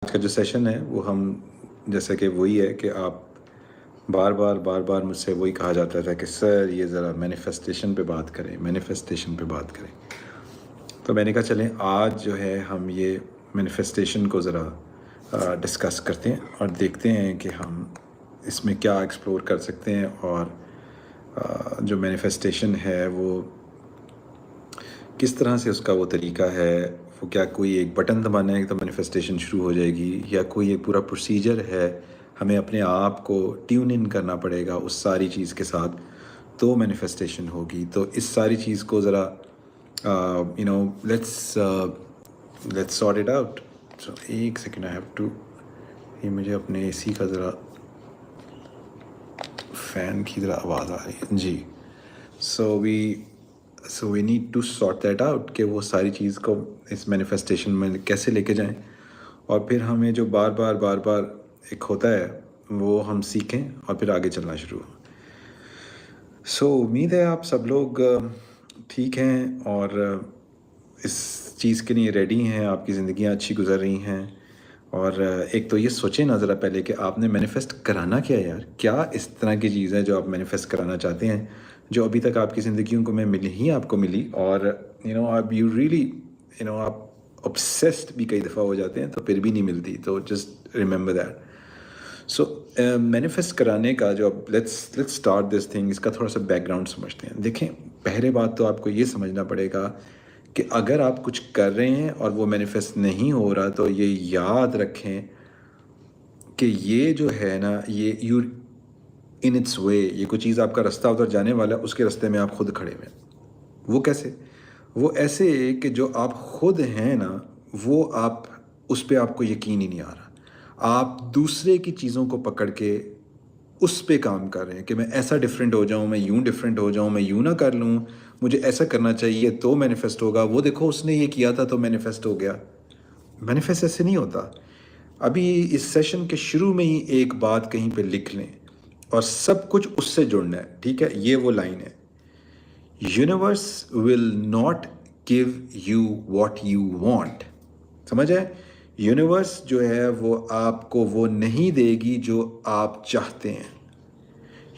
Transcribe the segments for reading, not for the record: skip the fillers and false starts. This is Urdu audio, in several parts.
آج کا جو سیشن ہے وہ ہم جیسا کہ وہی ہے کہ آپ بار بار مجھ سے وہی کہا جاتا تھا کہ سر یہ ذرا مینیفیسٹیشن پہ بات کریں. تو میں نے کہا چلیں آج جو ہے ہم یہ مینیفیسٹیشن کو ذرا ڈسکس کرتے ہیں اور دیکھتے ہیں کہ ہم اس میں کیا ایکسپلور کر سکتے ہیں، اور جو مینیفیسٹیشن ہے وہ کس طرح سے اس کا وہ طریقہ ہے. وہ کیا کوئی ایک بٹن دبانا ہے تو مینیفیسٹیشن شروع ہو جائے گی، یا کوئی ایک پورا پروسیجر ہے، ہمیں اپنے آپ کو ٹیون ان کرنا پڑے گا اس ساری چیز کے ساتھ تو مینیفیسٹیشن ہوگی. تو اس ساری چیز کو ذرا لیٹس سارٹ اٹ آؤٹ. سو ایک سیکنڈ آئی ہیو ٹو، یہ مجھے اپنے اے سی کا ذرا فین کی ذرا آواز آ رہی ہے جی. So we need to sort that out کہ وہ ساری چیز کو اس مینیفیسٹیشن میں کیسے لے کے جائیں، اور پھر ہمیں جو بار بار ایک ہوتا ہے وہ ہم سیکھیں اور پھر آگے چلنا شروع ہو. سو امید ہے آپ سب لوگ ٹھیک ہیں اور اس چیز کے لیے ریڈی ہیں، آپ کی زندگیاں اچھی گزر رہی ہیں. اور ایک تو یہ سوچیں نا ذرا پہلے کہ آپ نے مینیفیسٹ کرانا کیا ہے یار. کیا اس طرح کی چیز ہے جو آپ مینیفیسٹ کرانا چاہتے ہیں جو ابھی تک آپ کی زندگیوں کو میں آپ کو ملی، اور آپ آپ obsessed بھی کئی دفعہ ہو جاتے ہیں تو پھر بھی نہیں ملتی. تو just remember that. So manifest کرانے کا جو اب لیٹس اسٹارٹ دس تھنگ، اس کا تھوڑا سا بیک گراؤنڈ سمجھتے ہیں. دیکھیں پہلے بات تو آپ کو یہ سمجھنا پڑے گا کہ اگر آپ کچھ کر رہے ہیں اور وہ مینیفیسٹ نہیں ہو رہا تو یہ یاد رکھیں کہ یہ جو ہے نا یہ یو ان اٹس وے، یہ کوئی چیز آپ کا رستہ ادھر جانے والا ہے، اس کے رستے میں آپ خود کھڑے ہوئے. وہ کیسے؟ وہ ایسے کہ جو آپ خود ہیں نا وہ آپ اس پہ آپ کو یقین ہی نہیں آ رہا. آپ دوسرے کی چیزوں کو پکڑ کے اس پہ کام کر رہے ہیں کہ میں ایسا ڈیفرنٹ ہو جاؤں، میں یوں ڈیفرنٹ ہو جاؤں، میں یوں نہ کر لوں، مجھے ایسا کرنا چاہیے تو مینیفیسٹ ہوگا. وہ دیکھو اس نے یہ کیا تھا تو مینیفیسٹ ہو گیا. مینیفیسٹ ایسے نہیں ہوتا. ابھی اس سیشن کے شروع میں ہی ایک بات کہیں پہ لکھ لیں اور سب کچھ اس سے جڑنا ہے، ٹھیک ہے؟ یہ وہ لائن ہے، universe will not give you what you want. سمجھ ہے؟ یونیورس جو ہے وہ آپ کو وہ نہیں دے گی جو آپ چاہتے ہیں.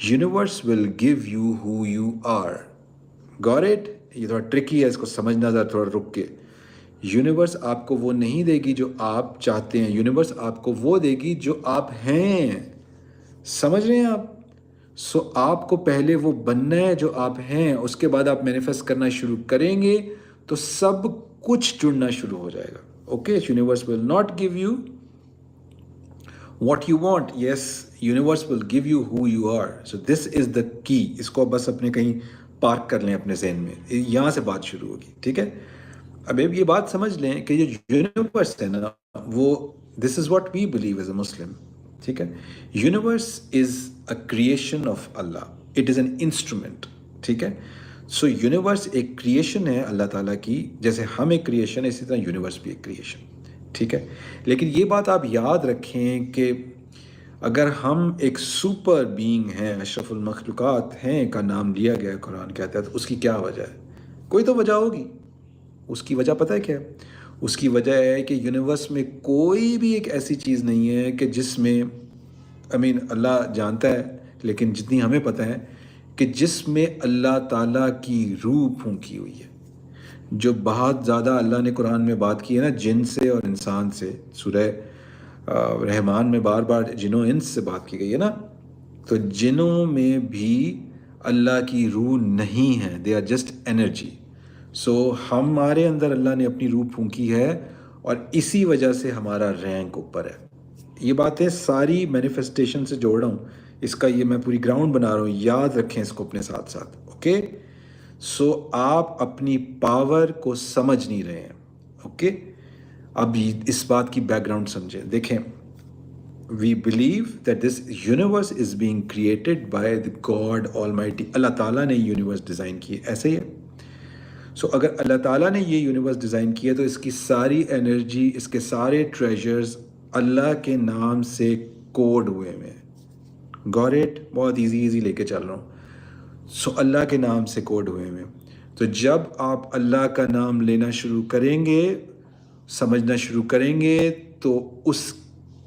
Universe will give you who you are. Got it? یہ تھوڑا ٹرکی ہے، اس کو سمجھنا ذرا تھوڑا رک کے. یونیورس آپ کو وہ نہیں دے گی جو آپ چاہتے ہیں، یونیورس آپ کو وہ دے گی جو آپ ہیں. سمجھ رہے ہیں آپ؟ سو آپ کو پہلے وہ بننا ہے جو آپ ہیں، اس کے بعد آپ مینیفیسٹ کرنا شروع کریں گے تو سب کچھ جڑنا شروع ہو جائے گا. Okay, universe will not give you what you want. Yes, universe will give you who you are. So this is the key. اس کو بس اپنے کہیں پارک کر لیں اپنے ذہن میں، یہاں سے بات شروع ہوگی. ٹھیک ہے؟ اب یہ بات سمجھ لیں کہ یہ یونیورس ہے نا وہ this is what we believe as a Muslim. ٹھیک ہے؟ Universe is a creation of Allah. It is an instrument. ٹھیک ہے؟ سو یونیورس ایک کریشن ہے اللہ تعالیٰ کی، جیسے ہم ایک کریشن ہے اسی طرح یونیورس بھی ایک کریشن. ٹھیک ہے؟ لیکن یہ بات آپ یاد رکھیں کہ اگر ہم ایک سپر بینگ ہیں، اشرف المخلوقات ہیں کا نام لیا گیا ہے قرآن کہتا ہے، تو اس کی کیا وجہ ہے؟ کوئی تو وجہ ہوگی. اس کی وجہ پتہ ہے کیا ہے؟ اس کی وجہ ہے کہ یونیورس میں کوئی بھی ایک ایسی چیز نہیں ہے کہ جس میں اللہ جانتا ہے لیکن جتنی ہمیں پتہ ہے کہ جس میں اللہ تعالیٰ کی روح پھونکی ہوئی ہے. جو بہت زیادہ اللہ نے قرآن میں بات کی ہے نا جن سے اور انسان سے، سورہ رحمان میں بار بار جنوں انس سے بات کی گئی ہے نا، تو جنوں میں بھی اللہ کی روح نہیں ہے، دے آر جسٹ انرجی. سو ہمارے اندر اللہ نے اپنی روح پھونکی ہے اور اسی وجہ سے ہمارا رینک اوپر ہے. یہ باتیں ساری مینیفیسٹیشن سے جوڑ رہا ہوں، اس کا یہ میں پوری گراؤنڈ بنا رہا ہوں. یاد رکھیں اس کو اپنے ساتھ ساتھ. اوکے؟ سو آپ اپنی پاور کو سمجھ نہیں رہے ہیں. اوکے؟ اب اس بات کی بیک گراؤنڈ سمجھیں. دیکھیں، we believe that this universe is being created by the God Almighty. اللہ تعالیٰ نے یونیورس ڈیزائن کی ہے. ایسے ہی ہے. سو اگر اللہ تعالیٰ نے یہ یونیورس ڈیزائن کیا تو اس کی ساری انرجی، اس کے سارے ٹریجرز اللہ کے نام سے کوڈ ہوئے ہوئے ہیں. Got it? بہت ایزی لے کے چل رہا ہوں. سو اللہ کے نام سے کوڈ ہوئے ہوئے ہیں. تو جب آپ اللہ کا نام لینا شروع کریں گے، سمجھنا شروع کریں گے، تو اس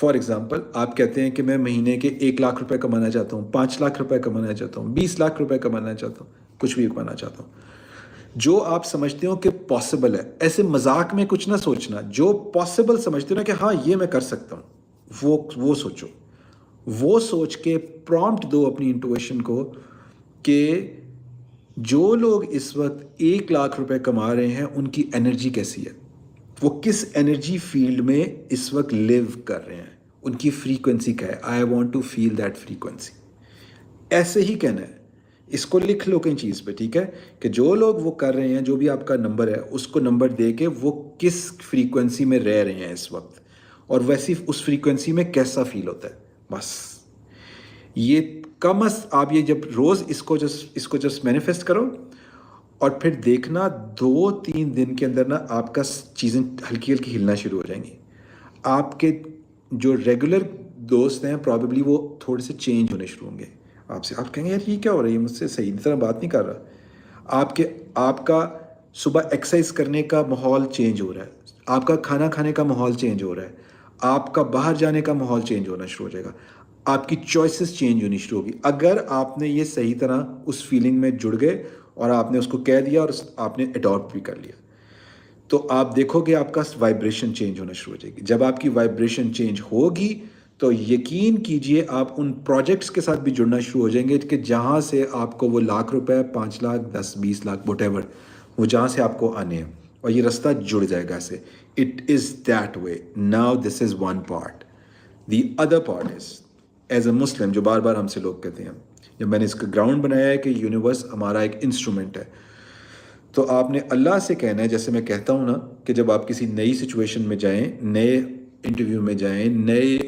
فار ایگزامپل آپ کہتے ہیں کہ میں مہینے کے 1 لاکھ روپے کمانا چاہتا ہوں، 5 لاکھ روپے کمانا چاہتا ہوں، 20 لاکھ روپے کمانا چاہتا ہوں، کچھ بھی کمانا چاہتا ہوں، جو آپ سمجھتے ہو کہ پاسبل ہے، ایسے مذاق میں کچھ نہ سوچنا، جو پاسبل سمجھتے ہو نا کہ ہاں یہ میں کر سکتا ہوں، وہ سوچو، وہ سوچ کے پرومپٹ دو اپنی انٹویشن کو کہ جو لوگ اس وقت 1 لاکھ روپے کما رہے ہیں ان کی انرجی کیسی ہے، وہ کس انرجی فیلڈ میں اس وقت لیو کر رہے ہیں، ان کی فریکوینسی کیا ہے، I want to feel that frequency. ایسے ہی کہنا ہے، اس کو لکھ لو کہیں چیز پہ، ٹھیک ہے، کہ جو لوگ وہ کر رہے ہیں، جو بھی آپ کا نمبر ہے اس کو نمبر دے کے وہ کس فریکوینسی میں رہ رہے ہیں اس وقت، اور ویسی اس فریکوینسی میں کیسا فیل ہوتا ہے. بس یہ کم از آپ یہ جب روز اس کو جسٹ مینیفیسٹ کرو، اور پھر دیکھنا 2-3 دن کے اندر نا آپ کا چیزیں ہلکی ہلکی ہلنا شروع ہو جائیں گی. آپ کے جو ریگولر دوست ہیں پرابیبلی وہ تھوڑے سے چینج ہونے شروع ہوں گے آپ سے. آپ کہیں گے یار یہ کیا ہو رہا ہے، یہ مجھ سے صحیح طرح بات نہیں کر رہا. آپ کا صبح ایکسرسائز کرنے کا ماحول چینج ہو رہا ہے، آپ کا کھانا کھانے کا ماحول چینج ہو رہا ہے، آپ کا باہر جانے کا ماحول چینج ہونا شروع ہو جائے گا، آپ کی چوائسیز چینج ہونی شروع ہوگی اگر آپ نے یہ صحیح طرح اس فیلنگ میں جڑ گئے اور آپ نے اس کو کہہ دیا اور آپ نے اڈاپٹ بھی کر لیا. تو آپ دیکھو گے آپ کا وائبریشن چینج ہونا شروع ہو جائے گی. جب آپ کی وائبریشن چینج ہوگی تو یقین کیجئے آپ ان پروجیکٹس کے ساتھ بھی جڑنا شروع ہو جائیں گے کہ جہاں سے آپ کو وہ 1 لاکھ روپے، 5 لاکھ، 10-20 لاکھ وٹ ایور، وہ جہاں سے آپ کو آنے ہیں، اور یہ رستہ جڑ جائے گا ایسے. It is that way. Now this is one part. The other part is as a Muslim, جو بار بار ہم سے لوگ کہتے ہیں، جب میں نے اس کا گراؤنڈ بنایا ہے کہ یونیورس ہمارا ایک انسٹرومنٹ ہے، تو آپ نے اللہ سے کہنا ہے، جیسے میں کہتا ہوں نا کہ جب آپ کسی نئی سچویشن میں جائیں، نئے انٹرویو میں جائیں، نئے،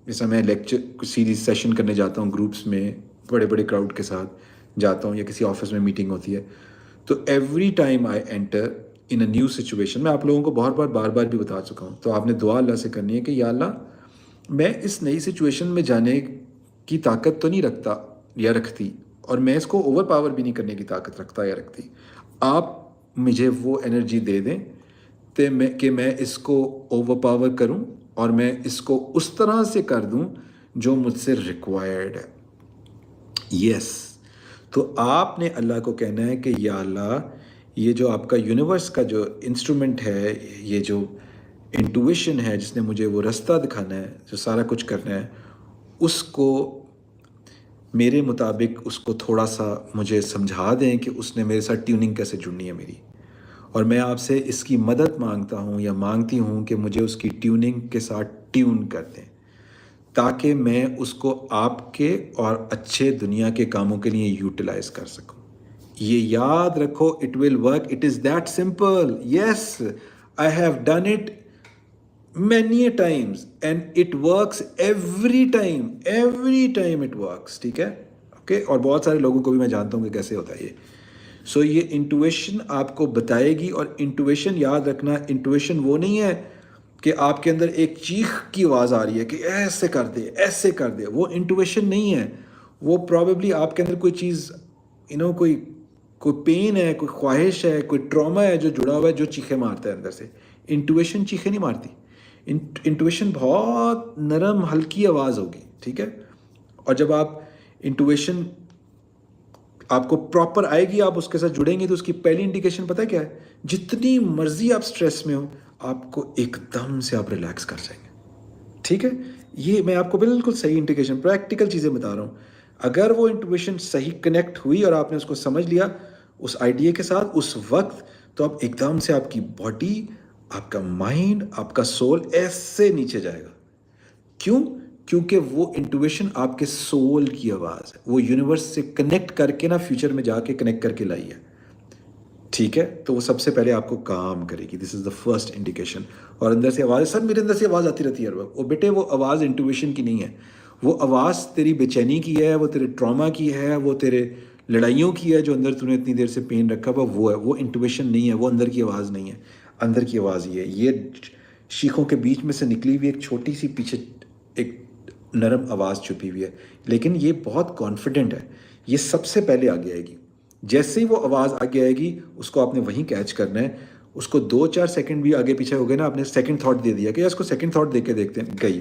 جیسا میں لیکچر سیریز سیشن کرنے جاتا ہوں گروپس میں، بڑے بڑے کراؤڈ کے ساتھ جاتا ہوں، یا کسی آفس میں میٹنگ ہوتی ہے، تو every time I enter in a new situation, میں آپ لوگوں کو بار بار بھی بتا چکا ہوں، تو آپ نے دعا اللہ سے کرنی ہے کہ یا اللہ میں اس نئی سچویشن میں جانے کی طاقت تو نہیں رکھتا یا رکھتی، اور میں اس کو اوور پاور بھی نہیں کرنے کی طاقت رکھتا یا رکھتی. آپ مجھے وہ انرجی دے دیں کہ میں اس کو اوور پاور کروں اور میں اس کو اس طرح سے کر دوں جو مجھ سے ریکوائرڈ ہے. یس. تو آپ نے اللہ کو کہنا ہے کہ یا اللہ یہ جو آپ کا یونیورس کا جو انسٹرومنٹ ہے، یہ جو انٹویشن ہے جس نے مجھے وہ رستہ دکھانا ہے، جو سارا کچھ کرنا ہے، اس کو میرے مطابق اس کو تھوڑا سا مجھے سمجھا دیں کہ اس نے میرے ساتھ ٹیوننگ کیسے جڑنی ہے میری. اور میں آپ سے اس کی مدد مانگتا ہوں یا مانگتی ہوں کہ مجھے اس کی ٹیوننگ کے ساتھ ٹیون کر دیں، تاکہ میں اس کو آپ کے اور اچھے دنیا کے کاموں کے لیے یوٹیلائز کر سکوں. یہ یاد رکھو، it will work. It is that simple. Yes, I have done it many a times and it works every time it works. ٹھیک ہے، اوکے. اور بہت سارے لوگوں کو بھی میں جانتا ہوں کہ کیسے ہوتا ہے یہ. سو یہ انٹویشن آپ کو بتائے گی. اور انٹویشن یاد رکھنا، انٹویشن وہ نہیں ہے کہ آپ کے اندر ایک چیخ کی آواز آ رہی ہے کہ ایسے کر دے ایسے کر دے. وہ انٹویشن نہیں ہے. وہ پرابیبلی آپ کے اندر کوئی چیز کوئی پین ہے، کوئی خواہش ہے، کوئی ٹراما ہے جو جڑا ہوا ہے، جو چیخیں مارتا ہے اندر سے. انٹویشن چیخیں نہیں مارتی. انٹویشن بہت نرم ہلکی آواز ہوگی. ٹھیک ہے. اور جب آپ انٹویشن آپ کو پراپر آئے گی، آپ اس کے ساتھ جڑیں گے، تو اس کی پہلی انڈیکیشن پتہ کیا ہے؟ جتنی مرضی آپ سٹریس میں ہو، آپ کو ایک دم سے آپ ریلیکس کر جائیں گے. ٹھیک ہے. یہ میں آپ کو بالکل صحیح انڈیکیشن، پریکٹیکل چیزیں بتا رہا ہوں. اگر وہ انٹویشن صحیح کنیکٹ ہوئی اور آپ نے اس کو سمجھ لیا اس آئیڈیا کے ساتھ اس وقت، تو اب ایک دم سے آپ کی باڈی، آپ کا مائنڈ، آپ کا سول ایسے نیچے جائے گا. کیوں؟ کیونکہ وہ انٹویشن آپ کے سول کی آواز ہے. وہ یونیورس سے کنیکٹ کر کے نا فیوچر میں جا کے کنیکٹ کر کے لائی ہے. ٹھیک ہے. تو وہ سب سے پہلے آپ کو کام کرے گی. دس از دا فرسٹ انڈیکیشن. اور اندر سے آواز، سر میرے اندر سے آواز آتی رہتی ہے ہر وقت. وہ بیٹے وہ آواز انٹویشن کی نہیں ہے. وہ آواز تیری بے چینی کی ہے، وہ تیرے ٹراما کی ہے، وہ تیرے لڑائیوں کی ہے جو اندر تو نے اتنی دیر سے پین رکھا ہوا وہ ہے. وہ انٹویشن نہیں ہے، وہ اندر کی آواز نہیں ہے. اندر کی آواز یہ ہے، یہ شیخوں کے بیچ میں سے نکلی ہوئی ایک چھوٹی سی پیچھے ایک نرم آواز چھپی ہوئی ہے. لیکن یہ بہت کانفیڈنٹ ہے. یہ سب سے پہلے آگے آئے گی. جیسے ہی وہ آواز آگے آئے گی، اس کو آپ نے وہیں کیچ کرنا ہے. اس کو 2-4 سیکنڈ بھی آگے پیچھے ہو گئے نا، آپ نے سیکنڈ تھاٹ دے دیا کہ اس کو سیکنڈ تھاٹ دے کے دیکھتے ہیں، گئی.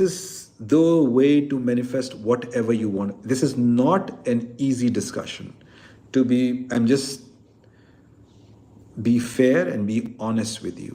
is the way to manifest whatever you want. This is not an easy discussion. I'm just be fair and be honest with you,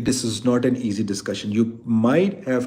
this is not an easy discussion. You might have,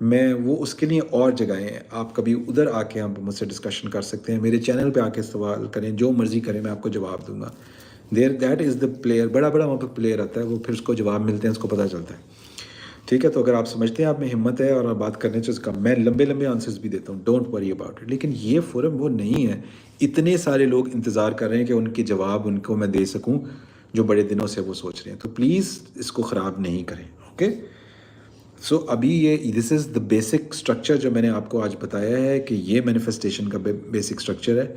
میں وہ اس کے لیے اور جگہیں ہیں، آپ کبھی ادھر آ کے آپ مجھ سے ڈسکشن کر سکتے ہیں، میرے چینل پہ آ کے سوال کریں، جو مرضی کریں میں آپ کو جواب دوں گا. دیٹ از دا پلیئر، بڑا وہاں پہ پلیئر آتا ہے، وہ پھر اس کو جواب ملتے ہیں، اس کو پتہ چلتا ہے. ٹھیک ہے، تو اگر آپ سمجھتے ہیں آپ میں ہمت ہے اور بات کرنے سے کم، میں لمبے لمبے آنسرز بھی دیتا ہوں، ڈونٹ وری اباؤٹ اٹ. لیکن یہ فورم وہ نہیں ہے. اتنے سارے لوگ انتظار کر رہے ہیں کہ ان کے جواب ان کو میں دے سکوں، جو بڑے دنوں سے وہ سوچ رہے ہیں. تو پلیز اس کو خراب نہیں کریں. اوکے، سو ابھی یہ دس از دا بیسک اسٹرکچر جو میں نے آپ کو آج بتایا ہے کہ یہ مینیفیسٹیشن کا بیسک اسٹرکچر ہے.